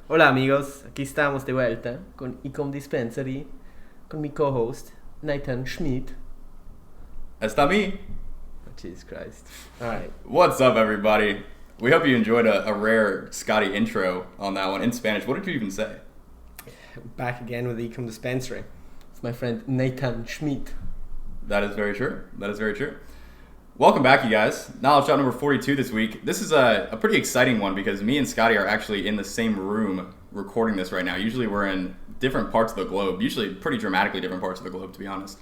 Hola amigos, aquí estamos de vuelta con Ecom Dispensary, con mi co-host Nathan Schmidt. Está me. Oh, Jesus Christ. Alright, What's up, everybody? We hope you enjoyed a rare Scotty intro on that one in Spanish. What did you even say? back again with Ecom Dispensary. It's my friend Nathan Schmidt. That is very true. That is very true. Welcome back, you guys. Knowledge shot number 42 this week. This is a pretty exciting one because me and Scotty are actually in the same room recording this right now. Usually we're in different parts of the globe, usually pretty dramatically different parts of the globe, to be honest.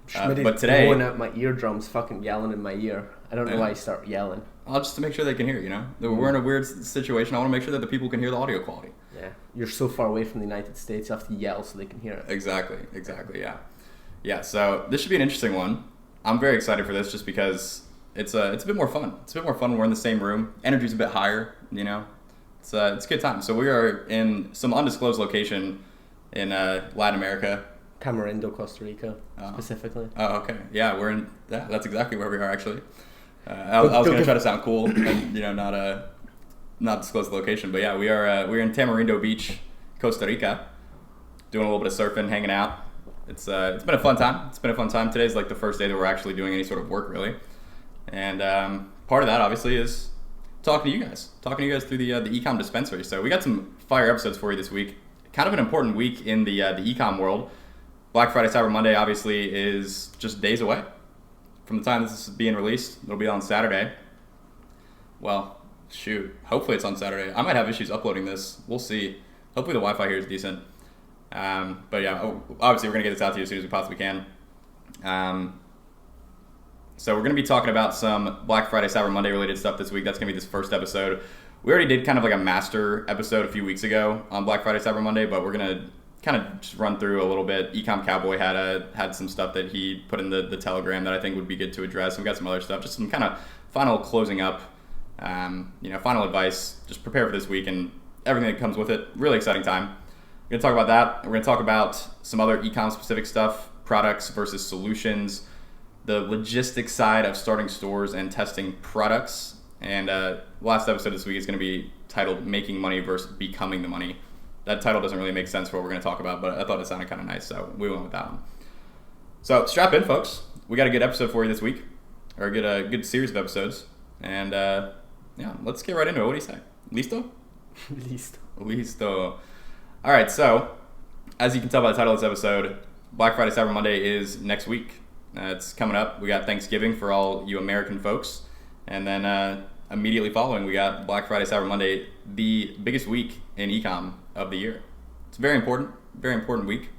Schmidt But is today, blowing out my eardrums, fucking yelling in my ear. I don't know Yeah. why I start yelling. just to make sure they can hear, We're in a weird situation. I want to make sure that the people can hear the audio quality. Yeah, you're so far away from the United States, you have to yell so they can hear it. Exactly, yeah. Yeah, so this should be an interesting one. I'm very excited for this just because it's a bit more fun. It's a bit more fun when we're in the same room. Energy's a bit higher, It's a good time. So we are in some undisclosed location in Latin America. Tamarindo, Costa Rica, specifically. Oh, okay. Yeah, we're in. Yeah, that's exactly where we are actually. I was going to try to sound cool and not disclose the location, but yeah, we're in Tamarindo Beach, Costa Rica, doing a little bit of surfing, hanging out. It's been a fun time. Today's like the first day that we're actually doing any sort of work really, and part of that obviously is talking to you guys through the ecom dispensary. So we got some fire episodes for you this week. Kind of an important week in the ecom world. Black Friday, Cyber Monday obviously is just days away from the time this is being released. It'll be on Saturday. Well, shoot. Hopefully it's on Saturday. I might have issues uploading this. We'll see. Hopefully the Wi-Fi here is decent. But yeah, obviously we're going to get this out to you as soon as we possibly can. So we're going to be talking about some Black Friday, Cyber Monday related stuff this week. That's going to be this first episode. We already did kind of like a master episode a few weeks ago on Black Friday, Cyber Monday, but we're going to kind of just run through a little bit. Ecom Cowboy had some stuff that he put in the Telegram that I think would be good to address. We got some other stuff, just some kind of final closing up, final advice. Just prepare for this week and everything that comes with it. Really exciting time. We're going to talk about that. We're going to talk about some other ecom specific stuff, products versus solutions, the logistics side of starting stores and testing products. And last episode this week is going to be titled Making Money versus Becoming the Money. That title doesn't really make sense for what we're going to talk about, but I thought it sounded kind of nice, so we went with that one. So strap in, folks. We got a good episode for you this week, or a good series of episodes. And let's get right into it. What do you say? Listo? Listo. All right, so as you can tell by the title of this episode, Black Friday, Cyber Monday is next week. It's coming up. We got Thanksgiving for all you American folks. And then immediately following, we got Black Friday, Cyber Monday, the biggest week in ecom of the year. It's very important week.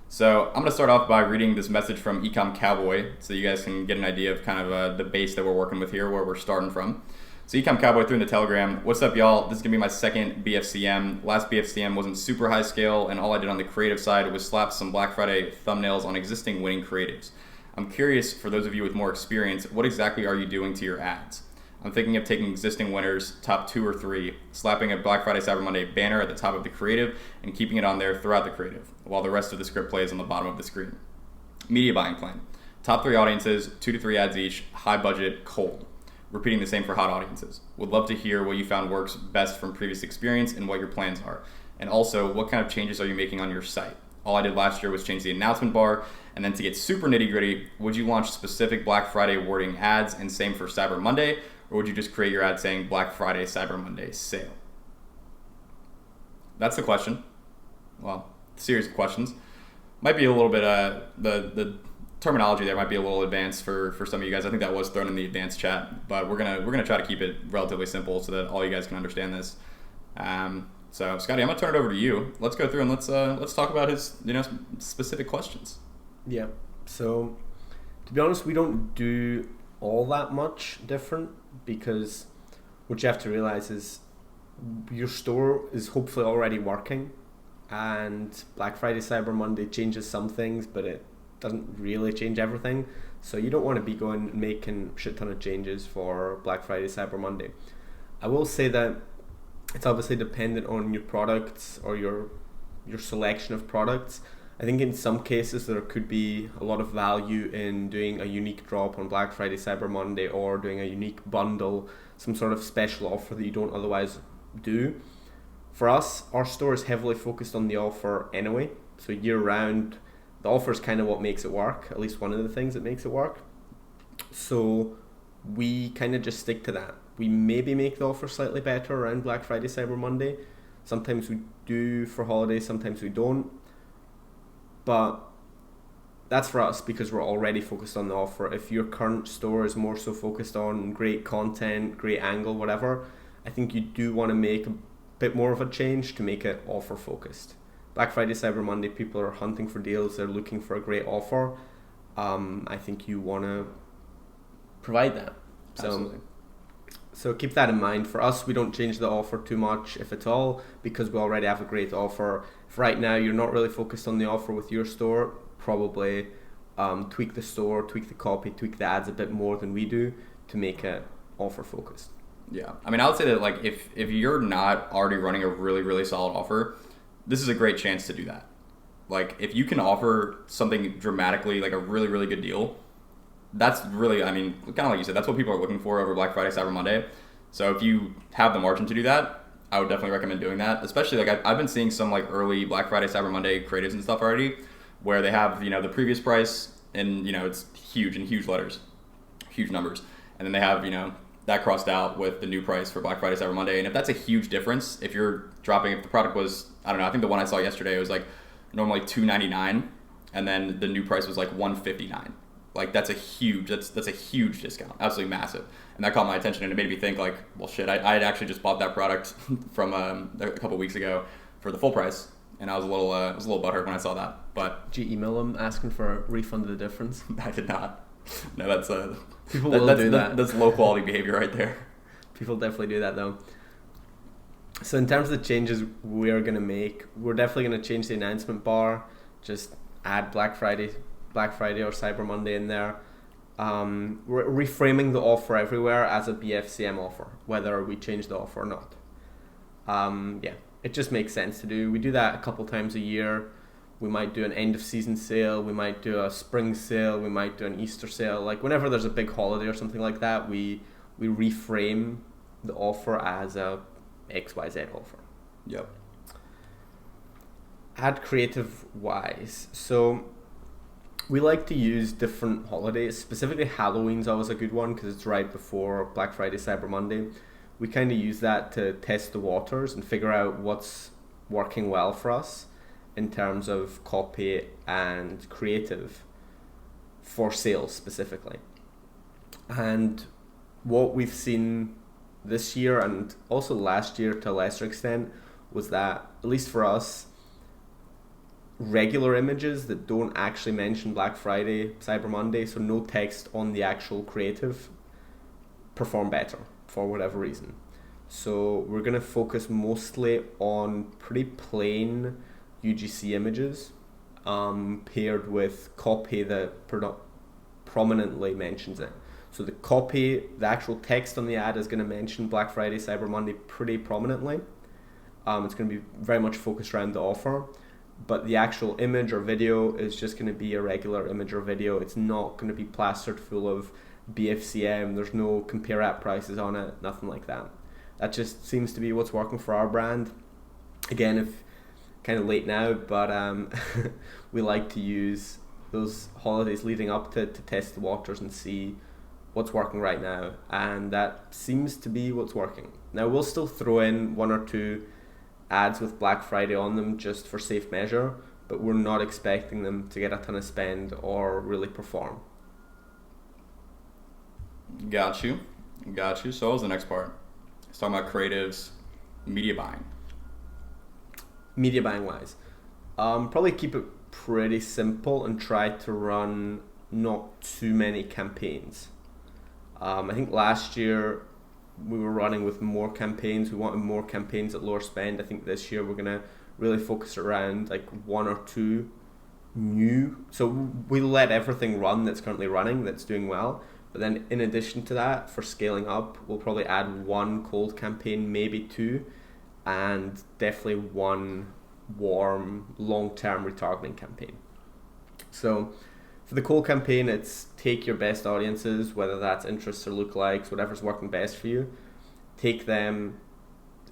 So I'm going to start off by reading this message from Ecom Cowboy so you guys can get an idea of kind of the base that we're working with here, where we're starting from. So Ecom Cowboy threw in the Telegram, what's up y'all? This is going to be my second BFCM. Last BFCM wasn't super high scale, and all I did on the creative side was slap some Black Friday thumbnails on existing winning creatives. I'm curious, for those of you with more experience, what exactly are you doing to your ads? I'm thinking of taking existing winners, top 2 or 3, slapping a Black Friday Cyber Monday banner at the top of the creative and keeping it on there throughout the creative, while the rest of the script plays on the bottom of the screen. Media buying plan. Top 3 audiences, 2 to 3 ads each, high budget, cold. Repeating the same for hot audiences. Would love to hear what you found works best from previous experience and what your plans are. And also, what kind of changes are you making on your site? All I did last year was change the announcement bar, and then to get super nitty gritty, would you launch specific Black Friday wording ads and same for Cyber Monday? Or would you just create your ad saying Black Friday, Cyber Monday sale? That's the question. Well, series of questions. Might be a little bit, the terminology there might be a little advanced for some of you guys. I think that was thrown in the advanced chat, but we're gonna try to keep it relatively simple so that all you guys can understand this. So Scotty, I'm gonna turn it over to you. Let's go through and let's talk about his specific questions. Yeah, so to be honest, we don't do all that much different, because what you have to realize is your store is hopefully already working, and Black Friday, Cyber Monday changes some things, but it doesn't really change everything. So you don't want to be going and making a shit ton of changes for Black Friday, Cyber Monday. I will say that it's obviously dependent on your products or your selection of products. I think in some cases there could be a lot of value in doing a unique drop on Black Friday, Cyber Monday, or doing a unique bundle, some sort of special offer that you don't otherwise do. For us, our store is heavily focused on the offer anyway. So year round, the offer is kind of what makes it work, at least one of the things that makes it work. So we kind of just stick to that. We maybe make the offer slightly better around Black Friday, Cyber Monday. Sometimes we do for holidays, sometimes we don't. But that's for us because we're already focused on the offer. If your current store is more so focused on great content, great angle, whatever, I think you do want to make a bit more of a change to make it offer focused. Black Friday, Cyber Monday, people are hunting for deals, they're looking for a great offer. I think you want to provide that. Absolutely. So keep that in mind. For us, we don't change the offer too much, if at all, because we already have a great offer. If right now you're not really focused on the offer with your store, probably tweak the store, tweak the copy, tweak the ads a bit more than we do to make it offer focused. Yeah, I mean, I would say that like if you're not already running a really, really solid offer, this is a great chance to do that. Like if you can offer something dramatically, like a really, really good deal, that's really, I mean, kind of like you said, that's what people are looking for over Black Friday, Cyber Monday. So if you have the margin to do that, I would definitely recommend doing that. Especially like I've been seeing some like early Black Friday, Cyber Monday creatives and stuff already, where they have, you know, the previous price and, you know, it's huge in huge letters, huge numbers. And then they have, you know, that crossed out with the new price for Black Friday, Cyber Monday. And if that's a huge difference, if you're dropping, if the product was, I don't know, I think the one I saw yesterday was like normally $299 and then the new price was like $159. Like that's a huge discount, absolutely massive. And that caught my attention and it made me think like, well shit, I had actually just bought that product from a couple weeks ago for the full price. And I was a little butthurt when I saw that. But did you email them asking for a refund of the difference? I did not. No, that's people will do that. That's low quality behavior right there. People definitely do that though. So in terms of the changes we're gonna make, we're definitely gonna change the announcement bar. Just add Black Friday or Cyber Monday in there. We're reframing the offer everywhere as a BFCM offer, whether we change the offer or not. Yeah, it just makes sense to do. We do that a couple times a year. We might do an end of season sale, we might do a spring sale, we might do an Easter sale. Like whenever there's a big holiday or something like that, we reframe the offer as a XYZ offer. Yep. Add creative wise. So we like to use different holidays. Specifically Halloween's always a good one because it's right before Black Friday, Cyber Monday. We kind of use that to test the waters and figure out what's working well for us in terms of copy and creative for sales specifically. And what we've seen this year and also last year to a lesser extent was that, at least for us, regular images that don't actually mention Black Friday, Cyber Monday, so no text on the actual creative, perform better for whatever reason. So we're going to focus mostly on pretty plain UGC images paired with copy that prominently mentions it. So the copy, the actual text on the ad is going to mention Black Friday, Cyber Monday pretty prominently. It's going to be very much focused around the offer, but the actual image or video is just going to be a regular image or video. It's not going to be plastered full of BFCM. There's no compare app prices on it, nothing like that. That just seems to be what's working for our brand. Again, if kind of late now, but we like to use those holidays leading up to test the waters and see what's working right now, and that seems to be what's working. Now we'll still throw in one or two ads with Black Friday on them just for safe measure, but we're not expecting them to get a ton of spend or really perform. Got you. So what was the next part? Let's talk about creatives, media buying. Media buying wise, probably keep it pretty simple and try to run not too many campaigns. I think last year we were running with more campaigns. We wanted more campaigns at lower spend. I think this year we're going to really focus around like one or two new. So we let everything run that's currently running, that's doing well. But then in addition to that, for scaling up, we'll probably add one cold campaign, maybe two, and definitely one warm, long-term retargeting campaign. So for the cold campaign, it's take your best audiences, whether that's interests or lookalikes, whatever's working best for you. Take them,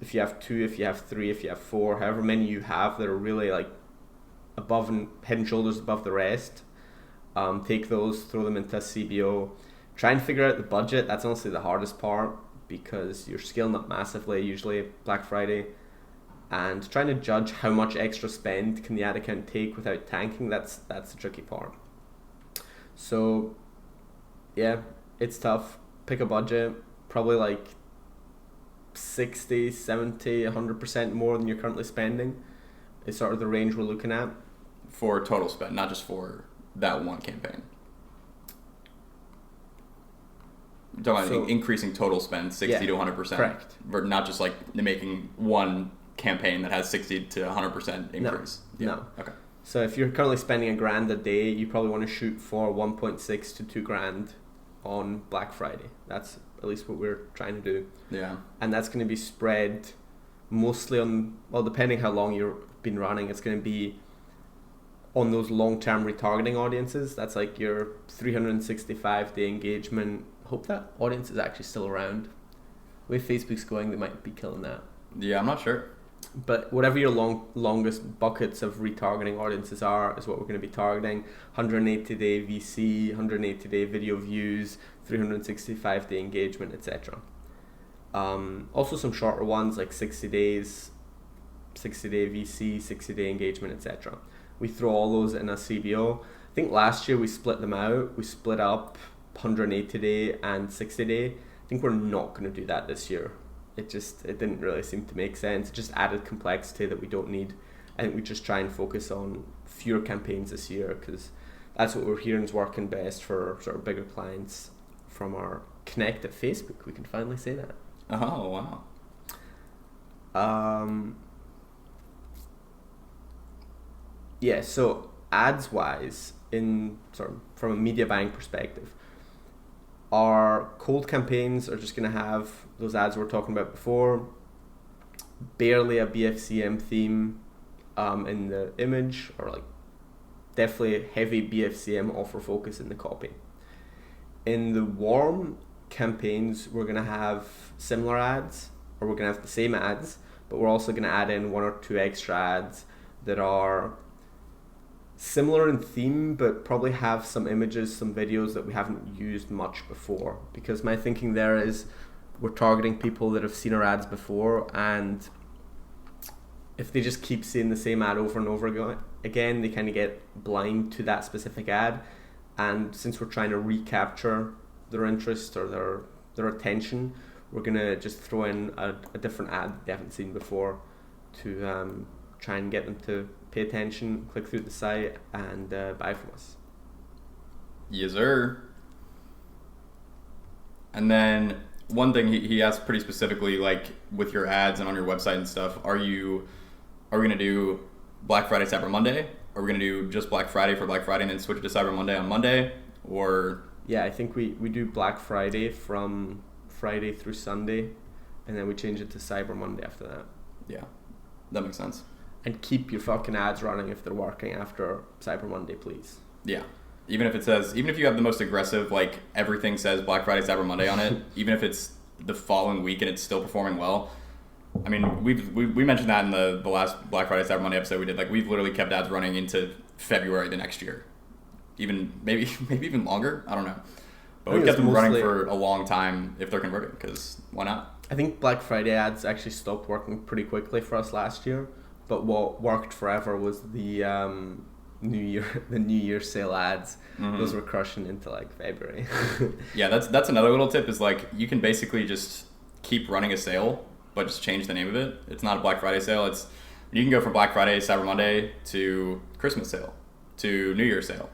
if you have 2, if you have 3, if you have 4, however many you have that are really like above and head and shoulders above the rest, take those, throw them into a CBO. Try and figure out the budget. That's honestly the hardest part because you're scaling up massively usually Black Friday, and trying to judge how much extra spend can the ad account take without tanking. That's the tricky part. So yeah, it's tough. Pick a budget, probably like 60, 70, 100% more than you're currently spending is sort of the range we're looking at. For total spend, not just for that one campaign. You're talking about increasing total spend 60 to 100%. Correct. But not just like making one campaign that has 60 to 100% increase. No. Okay. So if you're currently spending $1,000 a day, you probably want to shoot for 1.6 to $2,000 on Black Friday. That's at least what we're trying to do. Yeah. And that's going to be spread mostly on, well, depending how long you've been running, it's going to be on those long-term retargeting audiences. That's like your 365-day engagement. Hope that audience is actually still around. The way Facebook's going, they might be killing that. Yeah, I'm not sure. But whatever your longest buckets of retargeting audiences are is what we're going to be targeting. 180-day VC, 180-day video views, 365-day engagement, etc. Also some shorter ones like 60 days, 60-day VC, 60-day engagement, etc. We throw all those in a CBO. I think last year we split them out. We split up 180-day and 60-day. I think we're not going to do that this year. It didn't really seem to make sense. It just added complexity that we don't need. I think we just try and focus on fewer campaigns this year because that's what we're hearing is working best for sort of bigger clients from our connect at Facebook. We can finally say that. Oh, wow. Yeah, so ads wise, in sort of from a media buying perspective, our cold campaigns are just going to have those ads we were talking about before, barely a BFCM theme in the image, or like definitely heavy BFCM offer focus in the copy. In the warm campaigns, we're going to have similar ads, or we're going to have the same ads, but we're also going to add in 1 or 2 extra ads that are similar in theme, but probably have some images, some videos that we haven't used much before. Because my thinking there is we're targeting people that have seen our ads before, and if they just keep seeing the same ad over and over again, they kind of get blind to that specific ad. And since we're trying to recapture their interest or their attention, we're going to just throw in a different ad that they haven't seen before to try and get them to pay attention, click through the site, and buy from us. Yes, sir. And then one thing he asked pretty specifically, like with your ads and on your website and stuff, are we going to do Black Friday, Cyber Monday? Are we going to do just Black Friday for Black Friday and then switch to Cyber Monday on Monday? Or yeah, I think we do Black Friday from Friday through Sunday, and then we change it to Cyber Monday after that. Yeah, that makes sense. And keep your fucking ads running if they're working after Cyber Monday, please. Yeah. Even if you have the most aggressive, like everything says Black Friday, Cyber Monday on it, even if it's the following week and it's still performing well. I mean, we mentioned that in the last Black Friday, Cyber Monday episode we did. Like, we've literally kept ads running into February the next year. Maybe even longer. I don't know. But we've kept them running for a long time if they're converting, because why not? I think Black Friday ads actually stopped working pretty quickly for us last year. But what worked forever was the New Year sale ads. Mm-hmm. Those were crushing into like February. Yeah, that's another little tip is like you can basically just keep running a sale, but just change the name of it. It's not a Black Friday sale. You can go from Black Friday, Cyber Monday to Christmas sale, to New Year sale,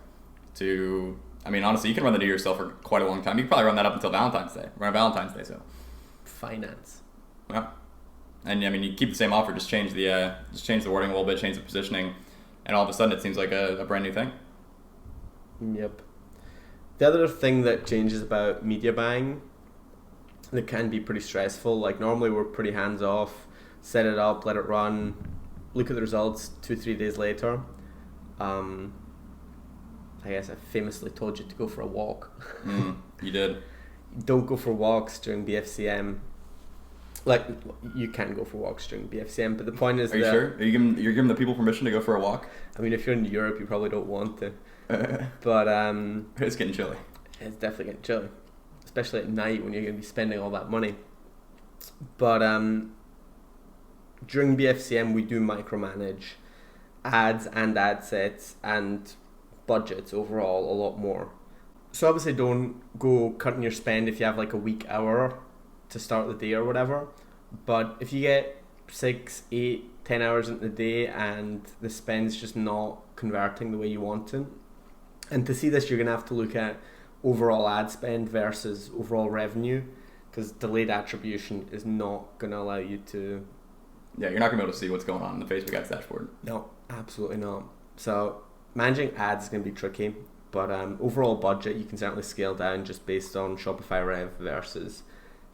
to, I mean, honestly, you can run the New Year sale for quite a long time. You can probably run that up until Valentine's Day. Run a Valentine's Day sale. Finance. Yeah. And I mean, you keep the same offer, just change the wording a little bit, change the positioning, and all of a sudden it seems like a brand new thing. Yep. The other thing that changes about media buying that can be pretty stressful, like normally we're pretty hands off, set it up, let it run, look at the results 2-3 days later. I guess I famously told you to go for a walk. You did. Don't go for walks during BFCM. Like, you can go for walks during BFCM, but the point is Are you sure? You're giving the people permission to go for a walk? I mean, if you're in Europe, you probably don't want to. But it's getting chilly. It's definitely getting chilly, especially at night when you're going to be spending all that money. But during BFCM, we do micromanage ads and ad sets and budgets overall a lot more. So obviously don't go cutting your spend if you have like a weak hour to start the day or whatever. But if you get 6, 8, 10 hours into the day and the spend's just not converting the way you want to, and to see this you're going to have to look at overall ad spend versus overall revenue, because delayed attribution is not going to allow you to... Yeah, you're not going to be able to see what's going on in the Facebook ads dashboard. No, absolutely not. So managing ads is going to be tricky, but overall budget you can certainly scale down just based on Shopify Rev versus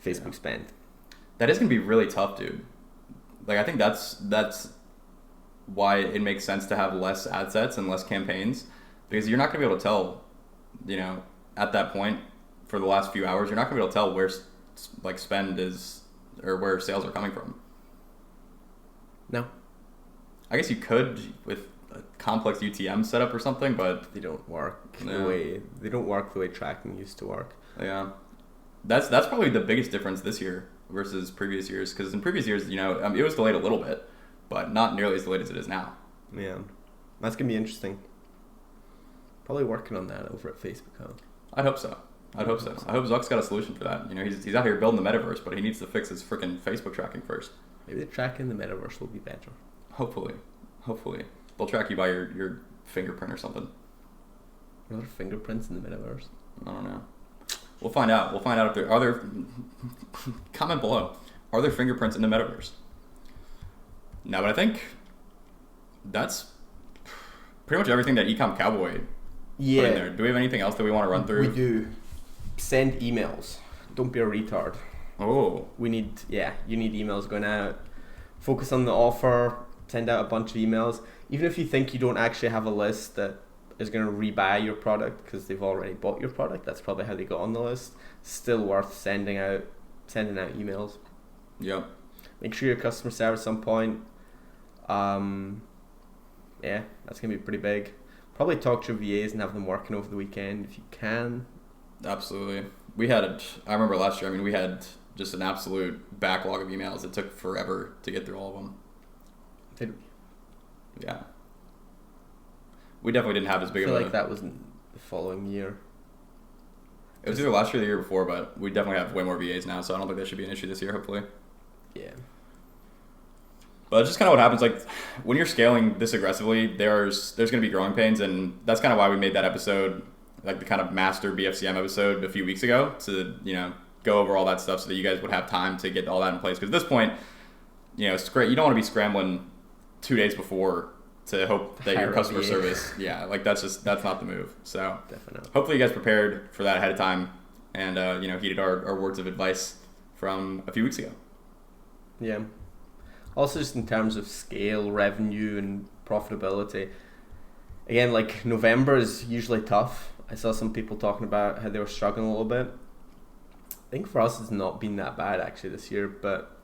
Facebook spend. That is going to be really tough, dude. Like, I think that's why it makes sense to have less ad sets and less campaigns, because you're not going to be able to tell, at that point for the last few hours, you're not going to be able to tell where spend is or where sales are coming from. No. I guess you could with a complex UTM setup or something, but they don't work the way tracking used to work. Yeah. That's probably the biggest difference this year versus previous years, because in previous years, it was delayed a little bit, but not nearly as delayed as it is now. Yeah. That's going to be interesting. Probably working on that over at Facebook, huh? I'd hope so. I hope Zuck's got a solution for that. He's out here building the metaverse, but he needs to fix his freaking Facebook tracking first. Maybe the tracking in the metaverse will be better. Hopefully. They'll track you by your fingerprint or something. Are there fingerprints in the metaverse? I don't know. We'll find out if there are there. Comment below. Are there fingerprints in the metaverse? No, but I think that's pretty much everything that Ecom Cowboy put in there. Do we have anything else that we want to run through? We do. Send emails. Don't be a retard. Oh. You need emails going out. Focus on the offer. Send out a bunch of emails. Even if you think you don't actually have a list that is going to rebuy your product because they've already bought your product, that's probably how they got on the list. Still worth sending out emails. Yep. Make sure your customer service on point. That's going to be pretty big. Probably talk to your VAs and have them working over the weekend if you can. Absolutely. I remember last year, we had just an absolute backlog of emails. It took forever to get through all of them. Did we? Yeah. We definitely didn't have as big of a... I feel like that was the following year. It was either last year or the year before, but we definitely have way more VAs now, so I don't think that should be an issue this year, hopefully. Yeah. But it's just kind of what happens. Like, when you're scaling this aggressively, there's going to be growing pains, and that's kind of why we made that episode, like the kind of master BFCM episode a few weeks ago, to, go over all that stuff so that you guys would have time to get all that in place. Because at this point, it's great. You don't want to be scrambling 2 days before to hope that your customer service, that's not the move. So definitely. Hopefully you guys prepared for that ahead of time and, heeded our words of advice from a few weeks ago. Yeah. Also, just in terms of scale, revenue, and profitability, again, like November is usually tough. I saw some people talking about how they were struggling a little bit. I think for us it's not been that bad actually this year, but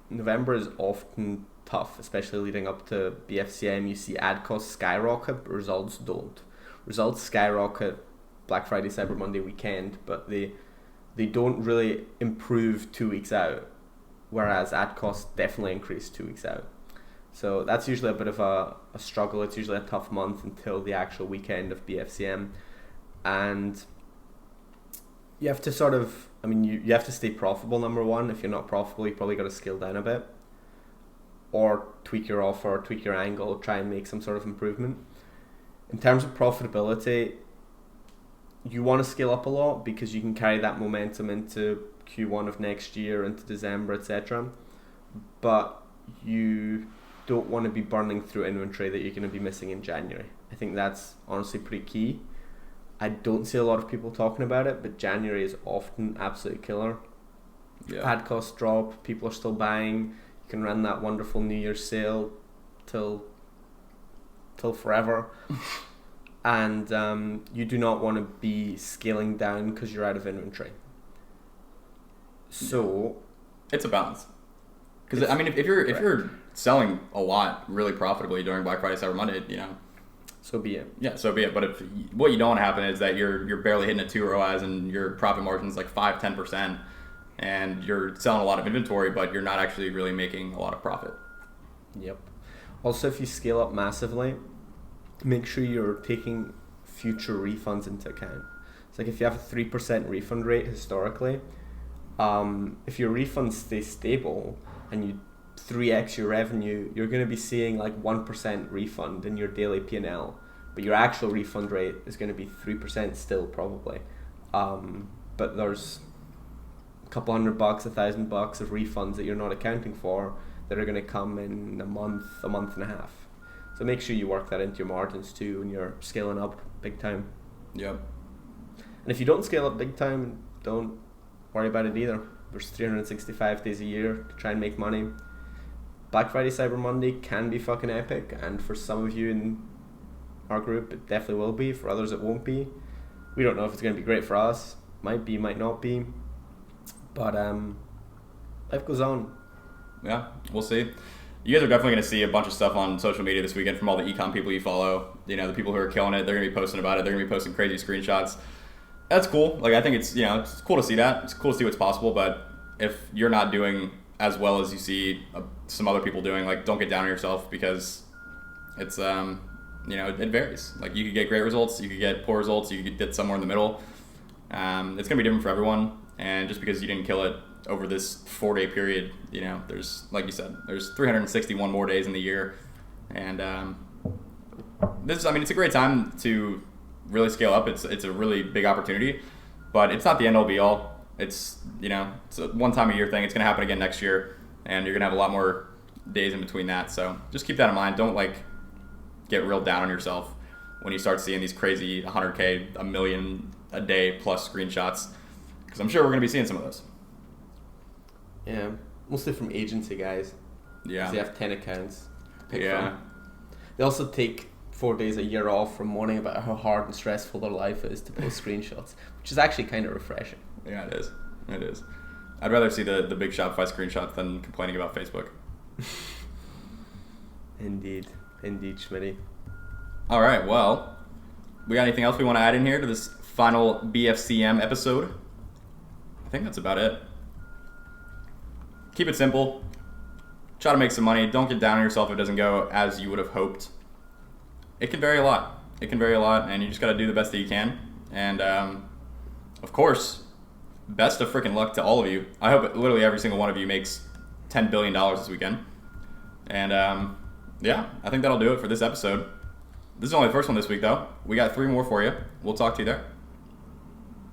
November is often tough, especially leading up to BFCM. You see ad costs skyrocket, but results don't. Results skyrocket Black Friday, Cyber Monday weekend, but they don't really improve 2 weeks out, whereas ad costs definitely increase 2 weeks out. So that's usually a bit of a struggle. It's usually a tough month until the actual weekend of BFCM. And you have to you have to stay profitable, number one. If you're not profitable, you probably got to scale down a bit. Or tweak your offer, or tweak your angle, try and make some sort of improvement. In terms of profitability, you want to scale up a lot because you can carry that momentum into Q1 of next year, into December, etc. But you don't want to be burning through inventory that you're going to be missing in January. I think that's honestly pretty key. I don't see a lot of people talking about it, but January is often absolutely killer. Yeah. Ad costs drop, people are still buying. You can run that wonderful New Year's sale till forever. And you do not want to be scaling down because you're out of inventory. So it's a balance. Because I mean, if you're selling a lot really profitably during Black Friday, Cyber Monday, so be it. Yeah, so be it. But if what you don't want to happen is that you're barely hitting a 2 ROAS and your profit margin's like 5-10%, and you're selling a lot of inventory, but you're not actually really making a lot of profit. Yep. Also, if you scale up massively, make sure you're taking future refunds into account. It's like if you have a 3% refund rate historically, if your refunds stay stable and you 3x your revenue, you're going to be seeing like 1% refund in your daily P&L, but your actual refund rate is going to be 3% still probably. But there's a couple $100, $1,000 of refunds that you're not accounting for that are going to come in a month and a half. So make sure you work that into your margins too when you're scaling up big time. Yep. And if you don't scale up big time, don't worry about it either. There's 365 days a year to try and make money. Black Friday, Cyber Monday can be fucking epic, and for some of you in our group, it definitely will be. For others, it won't be. We don't know if it's going to be great for us. Might be, might not be. But life goes on. Yeah, we'll see. You guys are definitely going to see a bunch of stuff on social media this weekend from all the ecom people you follow. The people who are killing it, they're going to be posting about it. They're going to be posting crazy screenshots. That's cool. Like, I think it's, it's cool to see that. It's cool to see what's possible, but if you're not doing as well as you see some other people doing, like, don't get down on yourself, because it's, it varies. Like, you could get great results, you could get poor results, you could get somewhere in the middle. It's going to be different for everyone, and just because you didn't kill it over this 4-day period, there's, like you said, there's 361 more days in the year, and it's a great time to really scale up. It's a really big opportunity, but it's not the end all be all. It's it's a one time a year thing. It's going to happen again next year, and you're going to have a lot more days in between that. So just keep that in mind. Don't get real down on yourself when you start seeing these crazy 100K, a million a day plus screenshots, because I'm sure we're going to be seeing some of those. Yeah, mostly from agency guys. Yeah, 'cause they have 10 accounts. Yeah, they also take 4 days a year off from moaning about how hard and stressful their life is to post screenshots, which is actually kind of refreshing. Yeah, it is. It is. I'd rather see the big Shopify screenshots than complaining about Facebook. Indeed, Schmitty. All right, well, we got anything else we want to add in here to this final BFCM episode? I think that's about it. Keep it simple. Try to make some money. Don't get down on yourself if it doesn't go as you would have hoped. It can vary a lot. And you just got to do the best that you can. And, of course, best of freaking luck to all of you. I hope literally every single one of you makes $10 billion this weekend. And, I think that'll do it for this episode. This is only the first one this week, though. We got 3 more for you. We'll talk to you there.